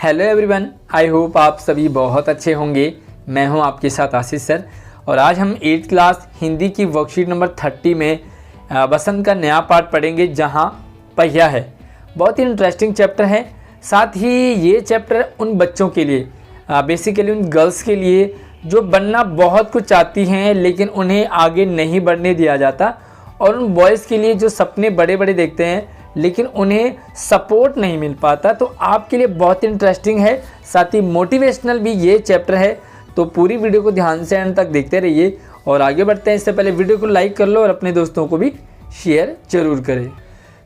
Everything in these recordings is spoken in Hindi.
हेलो एवरीवन, आई होप आप सभी बहुत अच्छे होंगे। मैं हूं आपके साथ आशीष सर और आज हम 8th क्लास हिंदी की वर्कशीट नंबर 30 में बसंत का नया पार्ट पढ़ेंगे जहां पहिया है। बहुत ही इंटरेस्टिंग चैप्टर है। साथ ही ये चैप्टर उन बच्चों के लिए बेसिकली उन गर्ल्स के लिए जो बनना बहुत कुछ चाहती हैं लेकिन उन्हें आगे नहीं बढ़ने दिया जाता, और उन बॉयज़ के लिए जो सपने बड़े बड़े देखते हैं लेकिन उन्हें सपोर्ट नहीं मिल पाता। तो आपके लिए बहुत इंटरेस्टिंग है, साथ ही मोटिवेशनल भी ये चैप्टर है। तो पूरी वीडियो को ध्यान से एंड तक देखते रहिए और आगे बढ़ते हैं। इससे पहले वीडियो को लाइक कर लो और अपने दोस्तों को भी शेयर जरूर करें।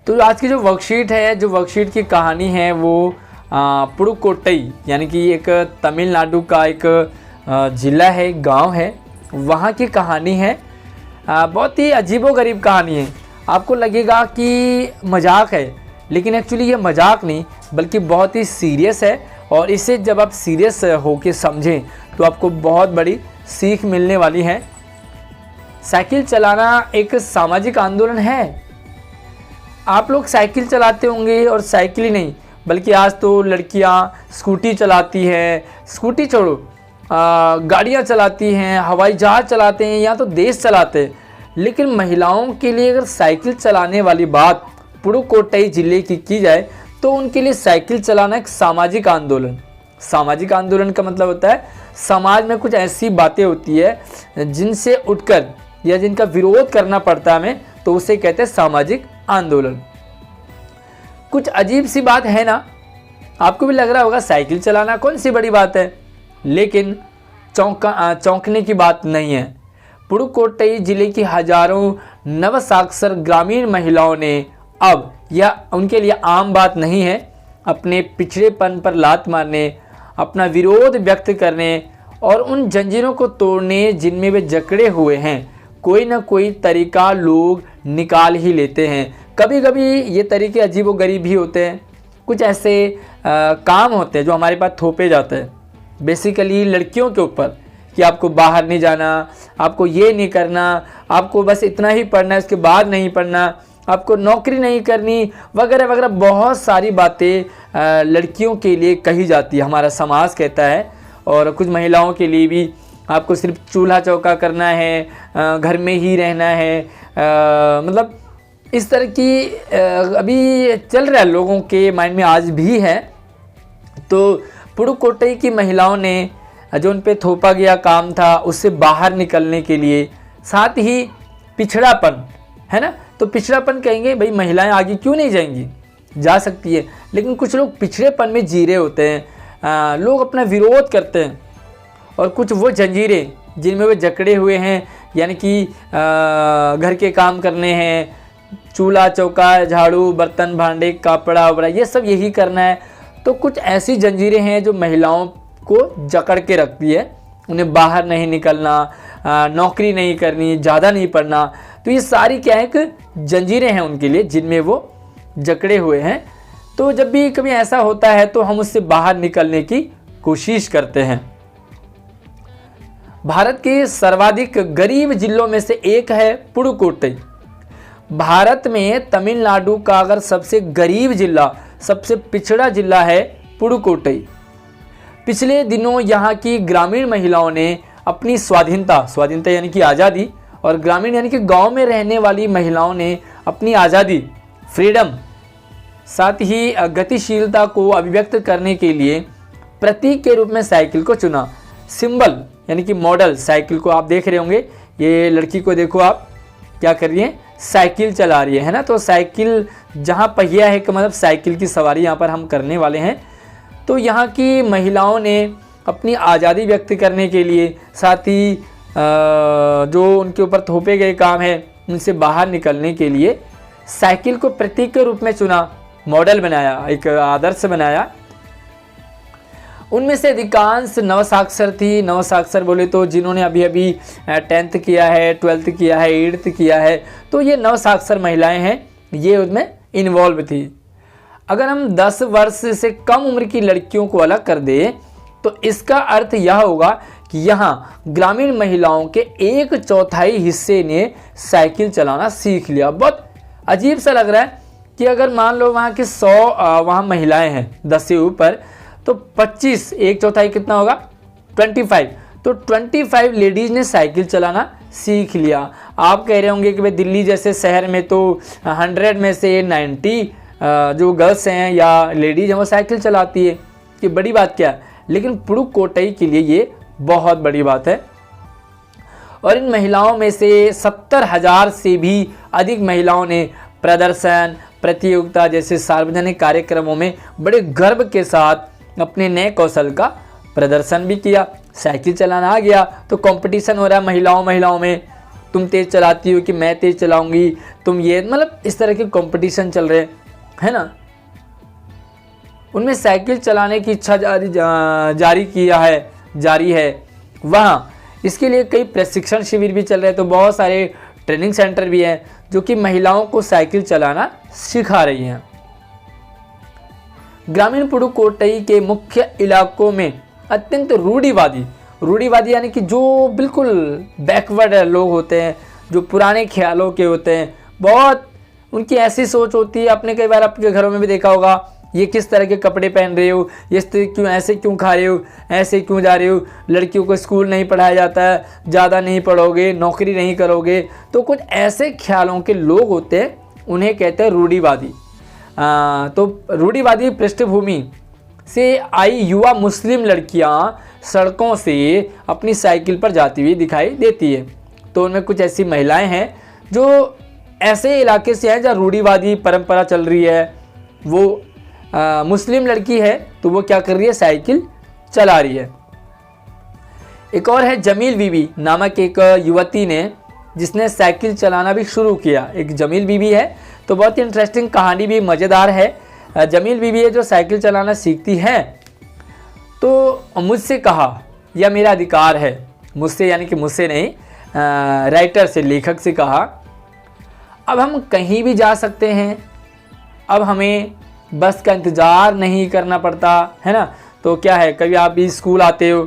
तो आज की जो वर्कशीट है, जो वर्कशीट की कहानी है वो पुडुकोट्टई यानी कि एक तमिलनाडु का एक ज़िला है, गांव है, वहाँ की कहानी है। बहुत ही अजीबोगरीब कहानी है। आपको लगेगा कि मजाक है लेकिन एक्चुअली ये मजाक नहीं बल्कि बहुत ही सीरियस है, और इसे जब आप सीरियस होके समझें तो आपको बहुत बड़ी सीख मिलने वाली है। साइकिल चलाना एक सामाजिक आंदोलन है। आप लोग साइकिल चलाते होंगे, और साइकिल ही नहीं बल्कि आज तो लड़कियां स्कूटी चलाती हैं, स्कूटी छोड़ो गाड़ियां चलाती हैं, हवाई जहाज़ चलाते हैं, या तो देश चलाते हैं। लेकिन महिलाओं के लिए अगर साइकिल चलाने वाली बात पुडुकोट्टई ज़िले की जाए तो उनके लिए साइकिल चलाना एक सामाजिक आंदोलन। सामाजिक आंदोलन का मतलब होता है समाज में कुछ ऐसी बातें होती है जिनसे उठकर या जिनका विरोध करना पड़ता है हमें, तो उसे कहते हैं सामाजिक आंदोलन। कुछ अजीब सी बात है ना, आपको भी लग रहा होगा साइकिल चलाना कौन सी बड़ी बात है, लेकिन चौंकने की बात नहीं है। पुडुकोट्टई जिले की हजारों नवसाक्षर ग्रामीण महिलाओं ने अब, यह उनके लिए आम बात नहीं है, अपने पिछड़ेपन पर लात मारने, अपना विरोध व्यक्त करने और उन जंजीरों को तोड़ने जिनमें वे जकड़े हुए हैं, कोई ना कोई तरीका लोग निकाल ही लेते हैं। कभी कभी ये तरीके अजीबोगरीब भी होते हैं। कुछ ऐसे काम होते हैं जो हमारे पास थोपे जाते हैं बेसिकली लड़कियों के ऊपर, कि आपको बाहर नहीं जाना, आपको ये नहीं करना, आपको बस इतना ही पढ़ना है, उसके बाद नहीं पढ़ना, आपको नौकरी नहीं करनी, वगैरह वगैरह। बहुत सारी बातें लड़कियों के लिए कही जाती है, हमारा समाज कहता है। और कुछ महिलाओं के लिए भी आपको सिर्फ चूल्हा चौका करना है, घर में ही रहना है, मतलब इस तरह की अभी चल रहा है, लोगों के माइंड में आज भी है। तो पुडुकोट्टई की महिलाओं ने जो उन पे थोपा गया काम था उससे बाहर निकलने के लिए, साथ ही पिछड़ापन है ना, तो पिछड़ापन कहेंगे भाई महिलाएं आगे क्यों नहीं जाएंगी, जा सकती है, लेकिन कुछ लोग पिछड़ेपन में जी रहे होते हैं। लोग अपना विरोध करते हैं, और कुछ वो जंजीरें जिनमें वे जकड़े हुए हैं, यानी कि घर के काम करने हैं, चूल्हा चौका, झाड़ू, बर्तन भांडे, कपड़ा वपड़ा, ये सब यही करना है। तो कुछ ऐसी जंजीरें हैं जो महिलाओं को जकड़ के रखती है, उन्हें बाहर नहीं निकलना, नौकरी नहीं करनी, ज़्यादा नहीं पढ़ना। तो ये सारी क्या है, एक जंजीरें हैं उनके लिए जिनमें वो जकड़े हुए हैं। तो जब भी कभी ऐसा होता है तो हम उससे बाहर निकलने की कोशिश करते हैं। भारत के सर्वाधिक गरीब जिलों में से एक है पुडुकोट्टई। भारत में तमिलनाडु का अगर सबसे गरीब जिला, सबसे पिछड़ा जिला है पुडुकोट्टई। पिछले दिनों यहाँ की ग्रामीण महिलाओं ने अपनी स्वाधीनता यानी कि आज़ादी, और ग्रामीण यानी कि गांव में रहने वाली महिलाओं ने अपनी आज़ादी, फ्रीडम, साथ ही गतिशीलता को अभिव्यक्त करने के लिए प्रतीक के रूप में साइकिल को चुना। सिंबल यानी कि मॉडल साइकिल को आप देख रहे होंगे, ये लड़की को देखो आप क्या कर रही है, साइकिल चला रही है ना। तो साइकिल जहाँ पहिया है, मतलब साइकिल की सवारी यहाँ पर हम करने वाले हैं। तो यहाँ की महिलाओं ने अपनी आज़ादी व्यक्त करने के लिए, साथ ही जो उनके ऊपर थोपे गए काम है उनसे बाहर निकलने के लिए साइकिल को प्रतीक के रूप में चुना, मॉडल बनाया, एक आदर्श बनाया। उनमें से अधिकांश नवसाक्षर थी। नवसाक्षर बोले तो जिन्होंने अभी अभी 10th किया है, 12th किया है, 8th किया है, तो ये नवसाक्षर महिलाएं हैं, ये उसमें इन्वॉल्व थी। अगर हम 10 वर्ष से कम उम्र की लड़कियों को अलग कर दें तो इसका अर्थ यह होगा कि यहाँ ग्रामीण महिलाओं के 1/4 हिस्से ने साइकिल चलाना सीख लिया। बहुत अजीब सा लग रहा है कि अगर मान लो वहाँ की 100 वहाँ महिलाएं हैं 10 से ऊपर, तो 25, एक चौथाई कितना होगा 25। तो 25 लेडीज़ ने साइकिल चलाना सीख लिया। आप कह रहे होंगे कि भाई दिल्ली जैसे शहर में तो 100 में से 90 जो गर्ल्स हैं या लेडीज़ हैं वो साइकिल चलाती है, कि बड़ी बात क्या है। लेकिन पुडुकोट्टई के लिए ये बहुत बड़ी बात है। और इन महिलाओं में से 70,000 से भी अधिक महिलाओं ने प्रदर्शन, प्रतियोगिता जैसे सार्वजनिक कार्यक्रमों में बड़े गर्व के साथ अपने नए कौशल का प्रदर्शन भी किया। साइकिल चलाना आ गया तो कंपटीशन हो रहा है महिलाओं में, तुम तेज़ चलाती हो कि मैं तेज़ चलाऊंगी, तुम ये, मतलब इस तरह के कंपटीशन चल रहे हैं ना। उनमें साइकिल चलाने की इच्छा जारी है। वहाँ इसके लिए कई प्रशिक्षण शिविर भी चल रहे हैं। तो बहुत सारे ट्रेनिंग सेंटर भी हैं जो कि महिलाओं को साइकिल चलाना सिखा रही हैं। ग्रामीण पुडुकोट्टई के मुख्य इलाकों में अत्यंत रूढ़िवादी यानी कि जो बिल्कुल बैकवर्ड लोग होते हैं, जो पुराने ख्यालों के होते हैं, बहुत उनकी ऐसी सोच होती है। आपने कई बार आपके घरों में भी देखा होगा, ये किस तरह के कपड़े पहन रहे हो, ये क्यों ऐसे क्यों खा रहे हो, ऐसे क्यों जा रहे हो, लड़कियों को स्कूल नहीं पढ़ाया जाता है, ज़्यादा नहीं पढ़ोगे, नौकरी नहीं करोगे। तो कुछ ऐसे ख्यालों के लोग होते हैं, उन्हें कहते हैं रूढ़िवादी। तो रूढ़िवादी पृष्ठभूमि से आई युवा मुस्लिम लड़कियां सड़कों से अपनी साइकिल पर जाती हुई दिखाई देती है। तो उनमें कुछ ऐसी महिलाएं हैं जो ऐसे इलाके से हैं जहाँ रूढ़िवादी परंपरा चल रही है। वो मुस्लिम लड़की है तो वो क्या कर रही है, साइकिल चला रही है। एक और है जमील बीबी नामक एक युवती ने, जिसने साइकिल चलाना भी शुरू किया। एक जमील बीबी है, तो बहुत ही इंटरेस्टिंग कहानी भी मज़ेदार है। जमील बीबी है जो साइकिल चलाना सीखती है, तो मुझसे कहा यह मेरा अधिकार है। मुझसे यानी कि मुझसे नहीं, राइटर से, लेखक से कहा, अब हम कहीं भी जा सकते हैं, अब हमें बस का इंतज़ार नहीं करना पड़ता है ना। तो क्या है, कभी आप भी स्कूल आते हो,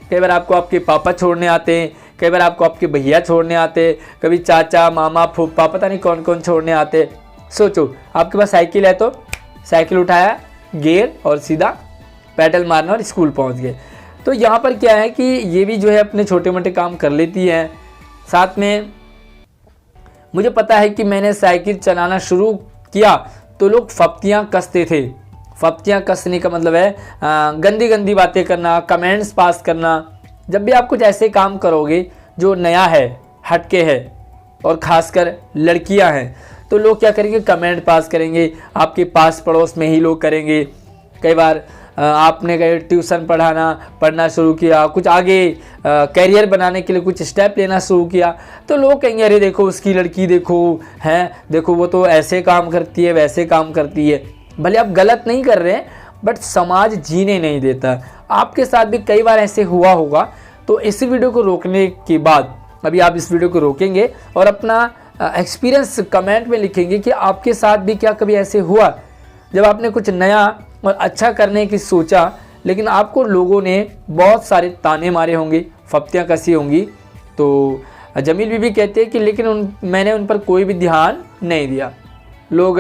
कई बार आपको आपके पापा छोड़ने आते हैं, कई बार आपको आपके भैया छोड़ने आते, कभी चाचा, मामा, फूफा, पता नहीं कौन कौन छोड़ने आते। सोचो आपके पास साइकिल है तो साइकिल उठाया, गियर और सीधा पैडल मारना और स्कूल पहुंच गए। तो यहाँ पर क्या है कि ये भी जो है अपने छोटे मोटे काम कर लेती है। साथ में मुझे पता है कि मैंने साइकिल चलाना शुरू किया तो लोग फप्तियाँ कसते थे। फप्तियाँ कसने का मतलब है गंदी गंदी बातें करना, कमेंट्स पास करना। जब भी आप कुछ ऐसे काम करोगे जो नया है, हटके है, और ख़ासकर लड़कियां हैं, तो लोग क्या करेंगे, कमेंट पास करेंगे, आपके पास पड़ोस में ही लोग करेंगे। कई बार आपने कहीं ट्यूशन पढ़ना शुरू किया, कुछ आगे करियर बनाने के लिए कुछ स्टेप लेना शुरू किया, तो लोग कहेंगे अरे देखो उसकी लड़की, देखो वो तो ऐसे काम करती है, वैसे काम करती है। भले आप गलत नहीं कर रहे हैं, बट समाज जीने नहीं देता। आपके साथ भी कई बार ऐसे हुआ होगा। तो इस वीडियो को रोकने के बाद, अभी आप इस वीडियो को रोकेंगे और अपना एक्सपीरियंस कमेंट में लिखेंगे कि आपके साथ भी क्या कभी ऐसे हुआ जब आपने कुछ नया और अच्छा करने की सोचा, लेकिन आपको लोगों ने बहुत सारे ताने मारे होंगे, फप्तियाँ कसी होंगी। तो जमील बीबी कहते हैं कि लेकिन मैंने उन पर कोई भी ध्यान नहीं दिया। लोग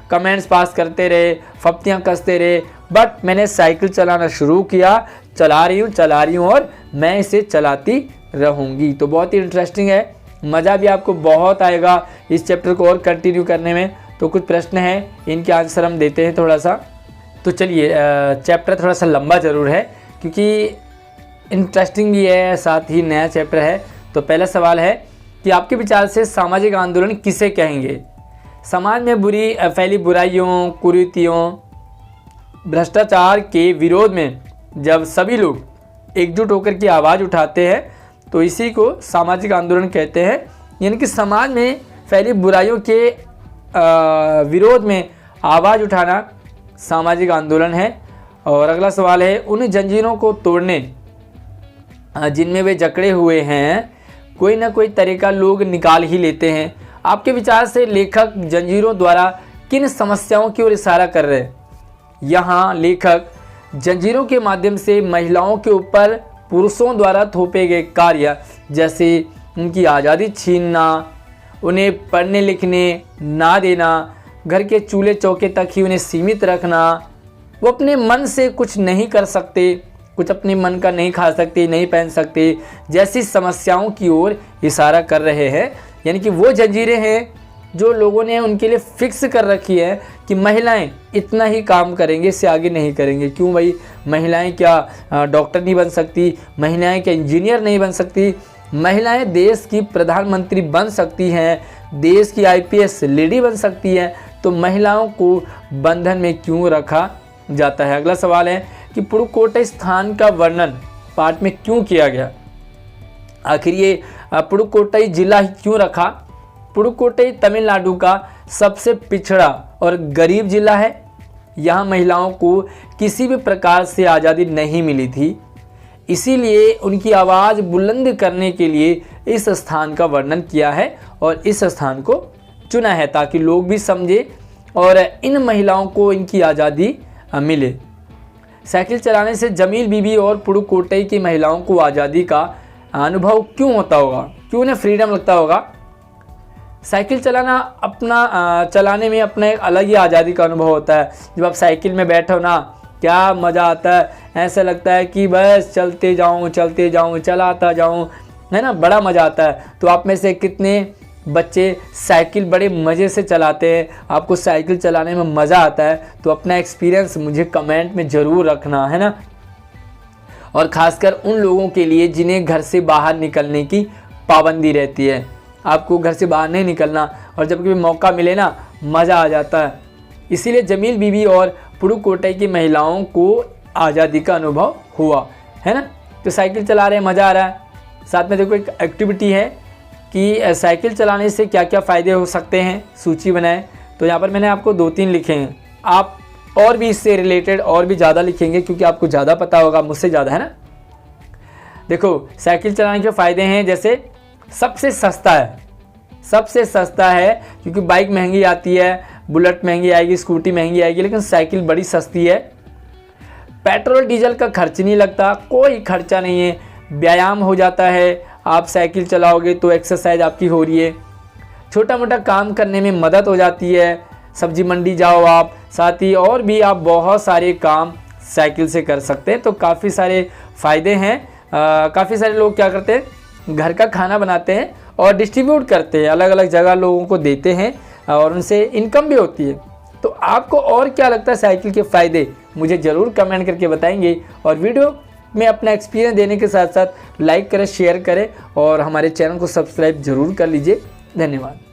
कमेंट्स पास करते रहे, फप्तियाँ कसते रहे, बट मैंने साइकिल चलाना शुरू किया, चला रही हूँ और मैं इसे चलाती रहूँगी। तो बहुत ही इंटरेस्टिंग है, मज़ा भी आपको बहुत आएगा इस चैप्टर को और कंटिन्यू करने में। तो कुछ प्रश्न हैं, इनके आंसर हम देते हैं थोड़ा सा। तो चलिए, चैप्टर थोड़ा सा लंबा ज़रूर है क्योंकि इंटरेस्टिंग भी है, साथ ही नया चैप्टर है। तो पहला सवाल है कि आपके विचार से सामाजिक आंदोलन किसे कहेंगे? समाज में फैली बुराइयों, कुरीतियों, भ्रष्टाचार के विरोध में जब सभी लोग एकजुट होकर की आवाज़ उठाते हैं तो इसी को सामाजिक आंदोलन कहते हैं। यानी कि समाज में फैली बुराइयों के विरोध में आवाज़ उठाना सामाजिक आंदोलन है। और अगला सवाल है, उन जंजीरों को तोड़ने जिनमें वे जकड़े हुए हैं, कोई ना कोई तरीका लोग निकाल ही लेते हैं। आपके विचार से लेखक जंजीरों द्वारा किन समस्याओं की ओर इशारा कर रहे हैं? यहाँ लेखक जंजीरों के माध्यम से महिलाओं के ऊपर पुरुषों द्वारा थोपे गए कार्य, जैसे उनकी आज़ादी छीनना, उन्हें पढ़ने लिखने ना देना, घर के चूल्हे चौके तक ही उन्हें सीमित रखना, वो अपने मन से कुछ नहीं कर सकते, कुछ अपने मन का नहीं खा सकते, नहीं पहन सकते, जैसी समस्याओं की ओर इशारा कर रहे हैं। यानी कि वो जंजीरें हैं जो लोगों ने उनके लिए फिक्स कर रखी है कि महिलाएं इतना ही काम करेंगे, इससे आगे नहीं करेंगे। क्यों भाई, महिलाएं क्या डॉक्टर नहीं बन सकती, महिलाएं क्या इंजीनियर नहीं बन सकती, महिलाएं देश की प्रधानमंत्री बन सकती हैं, देश की IPS लेडी बन सकती हैं, तो महिलाओं को बंधन में क्यों रखा जाता है। अगला सवाल है कि पुडुकोट्टई स्थान का वर्णन पाठ में क्यों किया गया। आखिर ये पुडुकोट्टई जिला ही क्यों रखा। पुडुकोट्टई तमिलनाडु का सबसे पिछड़ा और गरीब जिला है। यहाँ महिलाओं को किसी भी प्रकार से आज़ादी नहीं मिली थी, इसीलिए उनकी आवाज़ बुलंद करने के लिए इस स्थान का वर्णन किया है और इस स्थान को चुना है ताकि लोग भी समझे और इन महिलाओं को इनकी आज़ादी मिले। साइकिल चलाने से जमील बीबी और पुडुकोट्टई की महिलाओं को आज़ादी का अनुभव क्यों होता होगा, क्यों उन्हें फ्रीडम लगता होगा। साइकिल चलाने में अपना एक अलग ही आज़ादी का अनुभव होता है। जब आप साइकिल में बैठो ना, क्या मज़ा आता है, ऐसा लगता है कि बस चलते जाऊँ चलाता जाऊँ, है ना, बड़ा मज़ा आता है। तो आप में से कितने बच्चे साइकिल बड़े मज़े से चलाते हैं, आपको साइकिल चलाने में मज़ा आता है, तो अपना एक्सपीरियंस मुझे कमेंट में ज़रूर रखना, है ना। और ख़ासकर उन लोगों के लिए जिन्हें घर से बाहर निकलने की पाबंदी रहती है, आपको घर से बाहर नहीं निकलना और जब कभी मौका मिले ना, मज़ा आ जाता है। इसीलिए जमील बीबी और पुडुकोट्टई की महिलाओं को आज़ादी का अनुभव हुआ, है ना। तो साइकिल चला रहे हैं, मज़ा आ रहा है। साथ में देखो एक एक्टिविटी है कि साइकिल चलाने से क्या क्या फ़ायदे हो सकते हैं, सूची बनाएं। तो यहाँ पर मैंने आपको 2-3 लिखे हैं, आप और भी इससे रिलेटेड और भी ज़्यादा लिखेंगे क्योंकि आपको ज़्यादा पता होगा मुझसे ज़्यादा, है ना। देखो साइकिल चलाने के फ़ायदे हैं, जैसे सबसे सस्ता है क्योंकि बाइक महंगी आती है, बुलेट महंगी आएगी, स्कूटी महंगी आएगी, लेकिन साइकिल बड़ी सस्ती है। पेट्रोल डीजल का खर्च नहीं लगता, कोई खर्चा नहीं है, व्यायाम हो जाता है, आप साइकिल चलाओगे तो एक्सरसाइज आपकी हो रही है। छोटा मोटा काम करने में मदद हो जाती है, सब्जी मंडी जाओ आप, साथ ही और भी आप बहुत सारे काम साइकिल से कर सकते हैं। तो काफ़ी सारे फ़ायदे हैं। काफ़ी सारे लोग क्या करते हैं, घर का खाना बनाते हैं और डिस्ट्रीब्यूट करते हैं, अलग अलग जगह लोगों को देते हैं और उनसे इनकम भी होती है। तो आपको और क्या लगता है साइकिल के फ़ायदे, मुझे ज़रूर कमेंट करके बताएंगे। और वीडियो में अपना एक्सपीरियंस देने के साथ साथ लाइक करें, शेयर करें और हमारे चैनल को सब्सक्राइब ज़रूर कर लीजिए। धन्यवाद।